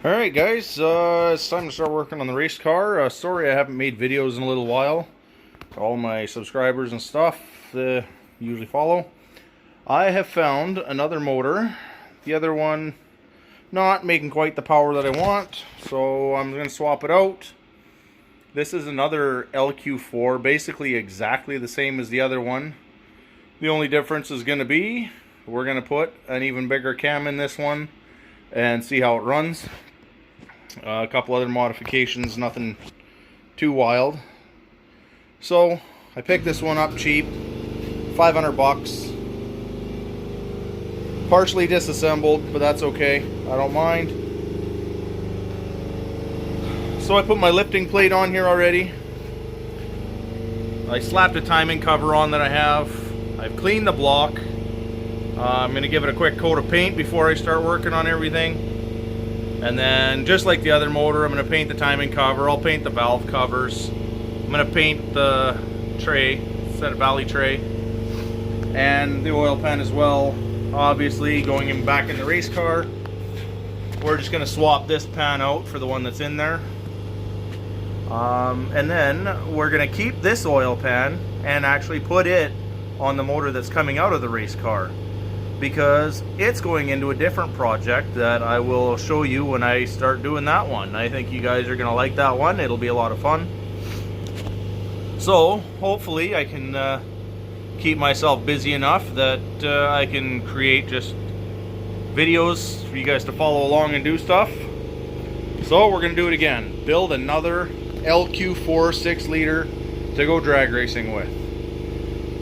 Alright guys, it's time to start working on the race car. Sorry I haven't made videos in a little while. To all my subscribers and stuff that usually follow. I have found another motor. The other one not making quite the power that I want, so I'm going to swap it out. This is another LQ4, basically exactly the same as the other one. The only difference is going to be we're going to put an even bigger cam in this one and see how it runs. A couple other modifications, nothing too wild. So I picked this one up cheap, 500 bucks. Partially disassembled, but that's okay. I don't mind. So I put my lifting plate on here already. I slapped a timing cover on that I have. I've cleaned the block. I'm going to give it a quick coat of paint before I start working on everything. And then, just like the other motor, I'm going to paint the timing cover. I'll paint the valve covers. I'm going to paint the tray, set of valley tray. And the oil pan as well. Obviously, going back in the race car. We're just going to swap this pan out for the one that's in there. And then, we're going to keep this oil pan and actually put it on the motor that's coming out of the race car, because it's going into a different project that I will show you when I start doing that one. I think you guys are going to like that one. It'll be a lot of fun. So, hopefully I can keep myself busy enough that I can create just videos for you guys to follow along and do stuff. So, we're going to do it again. Build another LQ4 6-liter to go drag racing with.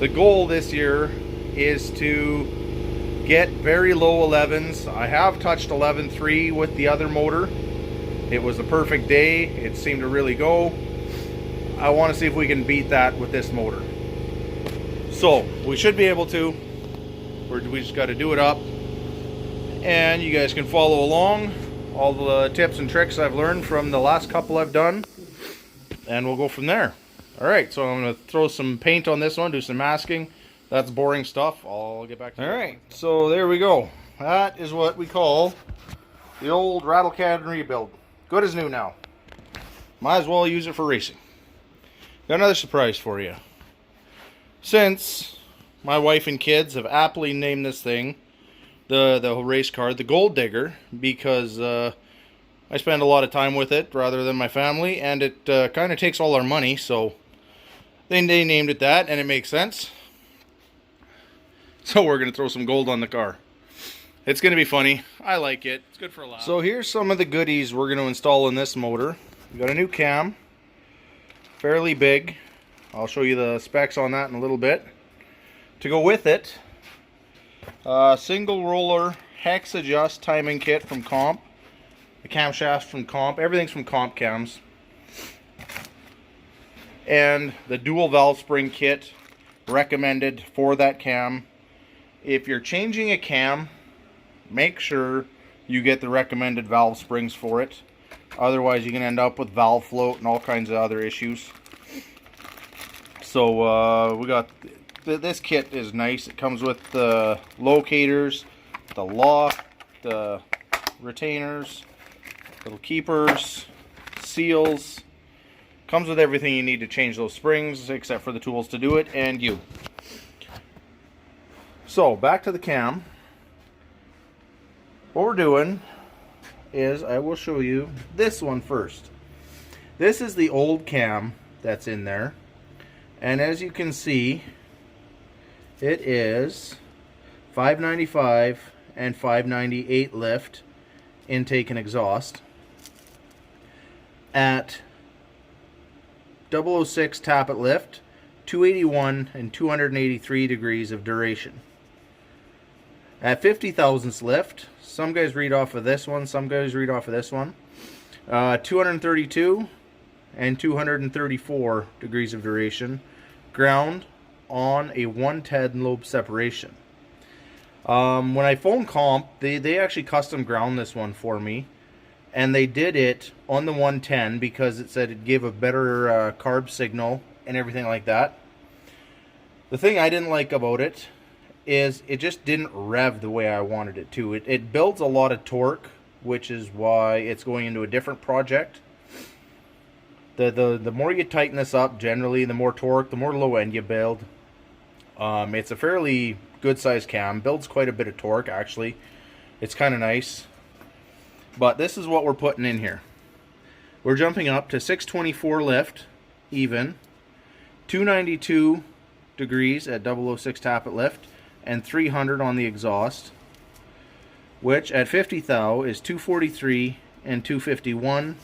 The goal this year is to get very low 11s. I have touched 11.3 with the other motor. It was the perfect day. It seemed to really go. I want to see if we can beat that with this motor. So we should be able to. We just got to do it up, and you guys can follow along all the tips and tricks I've learned from the last couple I've done, and we'll go from there. Alright, so I'm going to throw some paint on this one, do some masking. That's boring stuff. I'll get back to you. Alright, so there we go. That is what we call the old rattle can rebuild. Good as new now. Might as well use it for racing. Got another surprise for you. Since my wife and kids have aptly named this thing, the race car, the Gold Digger, because I spend a lot of time with it rather than my family, and it kind of takes all our money, so they named it that, and it makes sense. So we're going to throw some gold on the car. It's going to be funny. I like it. It's good for a laugh. So here's some of the goodies we're going to install in this motor. We got a new cam. Fairly big. I'll show you the specs on that in a little bit. To go with it, single roller hex adjust timing kit from Comp. The camshafts from Comp. Everything's from Comp cams. And the dual valve spring kit recommended for that cam. If you're changing a cam, make sure you get the recommended valve springs for it. Otherwise, you can end up with valve float and all kinds of other issues. So we got this kit is nice. It comes with the locators, the lock, the retainers, little keepers, seals. Comes with everything you need to change those springs, except for the tools to do it, and you. So, back to the cam. What we're doing is I will show you this one first. This is the old cam that's in there. And as you can see, it is 595 and 598 lift, intake and exhaust, at 006 tappet lift, 281 and 283 degrees of duration. At 50 thousandths lift, some guys read off of this one, some guys read off of this one, 232 and 234 degrees of duration, ground on a 110 lobe separation. When I phoned Comp, they actually custom ground this one for me, and they did it on the 110 because it said it gave a better carb signal and everything like that. The thing I didn't like about it is it just didn't rev the way I wanted it to. It builds a lot of torque which is why it's going into a different project. The more you tighten this up, generally, the more torque, the more low end you build. It's a fairly good sized cam, builds quite a bit of torque actually. It's kind of nice. But this is what we're putting in here. We're jumping up to 624 lift, even, 292 degrees at 006 tappet lift, and 300 on the exhaust, which at 50 thou is 243 and 251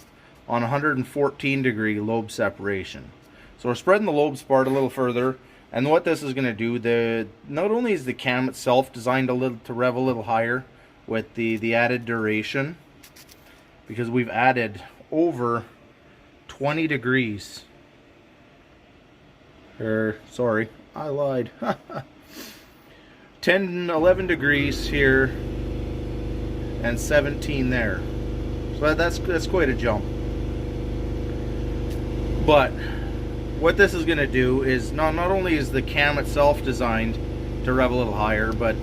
on 114 degree lobe separation. So we're spreading the lobes apart a little further, and what this is going to do, not only is the cam itself designed to rev a little higher with the added duration, because we've added over 20 degrees, sorry, I lied, 11 degrees here and 17 there, so that's quite a jump. But what this is going to do is not only is the cam itself designed to rev a little higher, but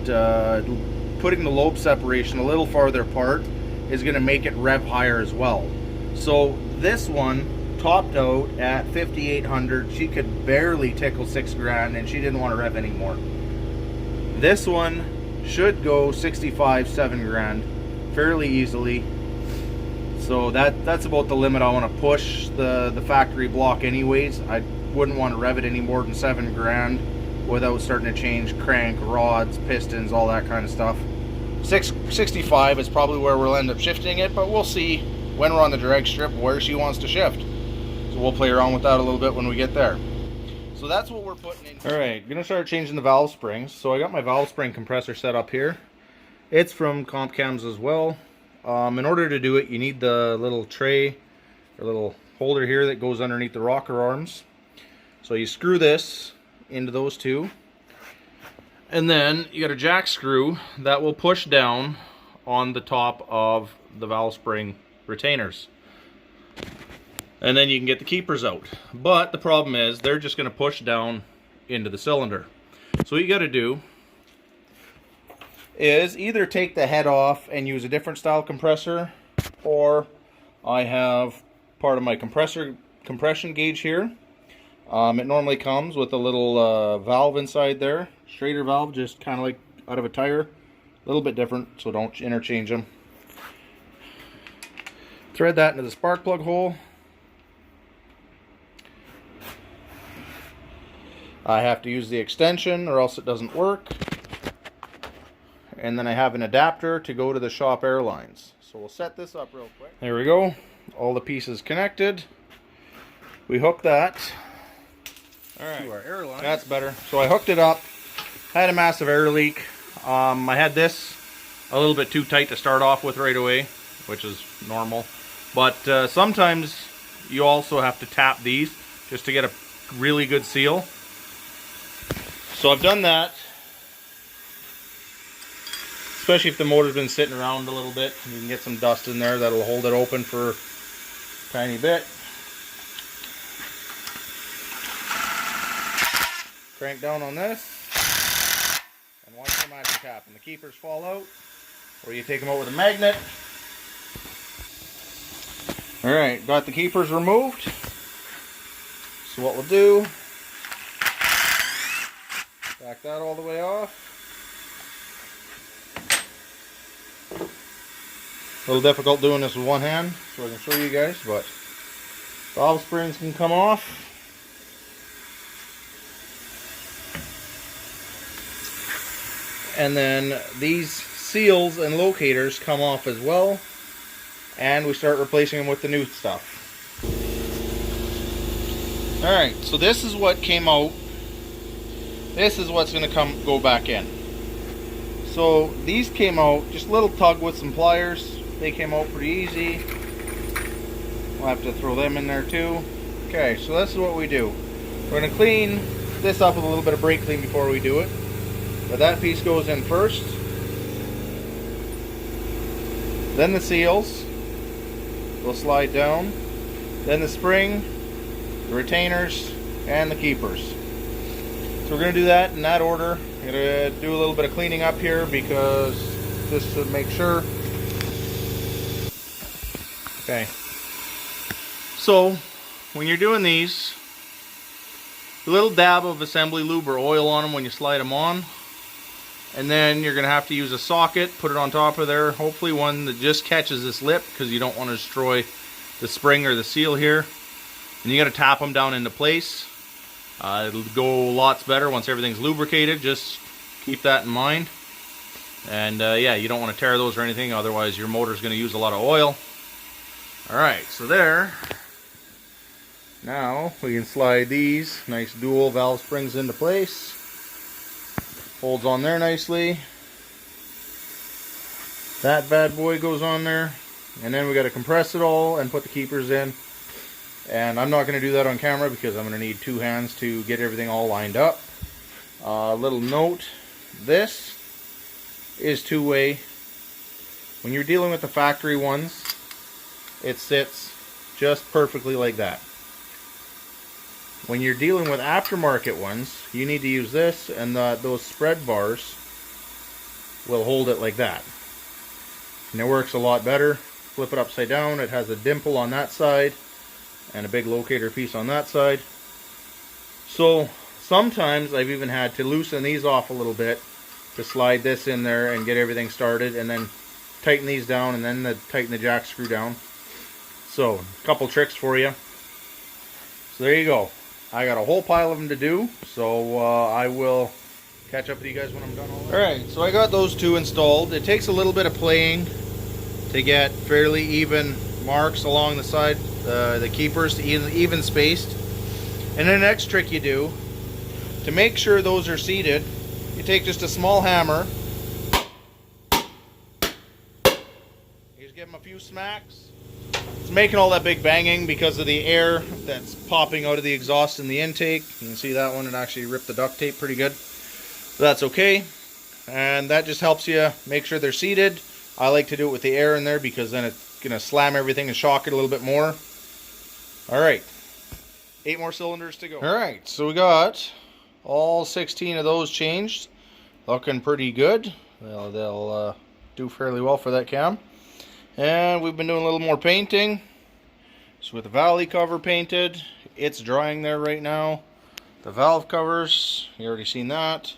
putting the lobe separation a little farther apart is going to make it rev higher as well. So this one topped out at 5,800. She could barely tickle 6 grand and she didn't want to rev anymore. This one should go 65, 7 grand fairly easily. So that's about the limit I want to push the factory block anyways. I wouldn't want to rev it any more than 7 grand without starting to change crank, rods, pistons, all that kind of stuff. 65 is probably where we'll end up shifting it, but we'll see when we're on the drag strip where she wants to shift. So we'll play around with that a little bit when we get there. So that's what we're putting in. Alright, gonna start changing the valve springs. So I got my valve spring compressor set up here. It's from Comp Cams as well. In order to do it, you need the little tray or little holder here that goes underneath the rocker arms. So you screw this into those two, and then you got a jack screw that will push down on the top of the valve spring retainers, and then you can get the keepers out. But the problem is they're just going to push down into the cylinder. So what you got to do is either take the head off and use a different style compressor, or I have part of my compression gauge here. It normally comes with a little valve inside there, Schrader valve, just kind of like out of a tire, a little bit different, so don't interchange them. Thread that into the spark plug hole. I have to use the extension or else it doesn't work. And then I have an adapter to go to the shop air lines. So we'll set this up real quick. There we go. All the pieces connected. We hook that to our air lines. That's better. So I hooked it up. Had a massive air leak. I had this a little bit too tight to start off with right away, which is normal. But sometimes you also have to tap these just to get a really good seal. So I've done that. Especially if the motor's been sitting around a little bit, you can get some dust in there that'll hold it open for a tiny bit. Crank down on this and watch the magic happen. The keepers fall out, or you take them out with a magnet. Alright, got the keepers removed. So what we'll do, back that all the way off. A little difficult doing this with one hand, so I can show you guys, but valve springs can come off. And then these seals and locators come off as well, and we start replacing them with the new stuff. Alright, so this is what came out. This is what's going to go back in. So these came out, just a little tug with some pliers. They came out pretty easy. We'll have to throw them in there too. Okay, so this is what we do. We're going to clean this up with a little bit of brake clean before we do it. But that piece goes in first. Then the seals will slide down. Then the spring, the retainers, and the keepers. So we're going to do that in that order. I'm going to do a little bit of cleaning up here because just to make sure. Okay. So, when you're doing these, a little dab of assembly lube or oil on them when you slide them on. And then you're going to have to use a socket, put it on top of there. Hopefully one that just catches this lip, because you don't want to destroy the spring or the seal here. And you got to tap them down into place. It'll go lots better once everything's lubricated. Just keep that in mind. And yeah, you don't want to tear those or anything, otherwise your motor's going to use a lot of oil. Alright, so there. Now we can slide these nice dual valve springs into place. Holds on there nicely. That bad boy goes on there. And then we got to compress it all and put the keepers in. And I'm not going to do that on camera because I'm going to need 2 hands to get everything all lined up. Little note, this is 2-way. When you're dealing with the factory ones, it sits just perfectly like that. When you're dealing with aftermarket ones, you need to use this, and those spread bars will hold it like that. And it works a lot better. Flip it upside down, it has a dimple on that side and a big locator piece on that side. So sometimes I've even had to loosen these off a little bit to slide this in there and get everything started, and then tighten these down, and then tighten the jack screw down. So a couple tricks for you. So there you go. I got a whole pile of them to do, so I will catch up with you guys when I'm done all that. Alright, so I got those 2 installed. It takes a little bit of playing to get fairly even marks along the side, the keepers, to even spaced. And the next trick you do, to make sure those are seated, you take just a small hammer, you just give them a few smacks. It's making all that big banging because of the air that's popping out of the exhaust in the intake. You can see that one, it actually ripped the duct tape pretty good. But that's okay. And that just helps you make sure they're seated. I like to do it with the air in there because then it's going to slam everything and shock it a little bit more. Alright, 8 more cylinders to go. Alright, so we got all 16 of those changed. Looking pretty good. They'll do fairly well for that cam. And we've been doing a little more painting. So with the valley cover painted, it's drying there right now. The valve covers, you already seen that.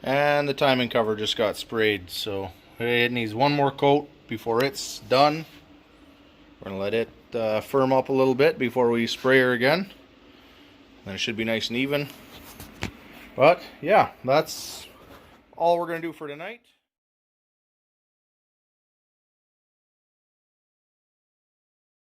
And the timing cover just got sprayed, so it needs one more coat before it's done. We're going to let it firm up a little bit before we spray her again. Then it should be nice and even. But yeah, that's all we're going to do for tonight.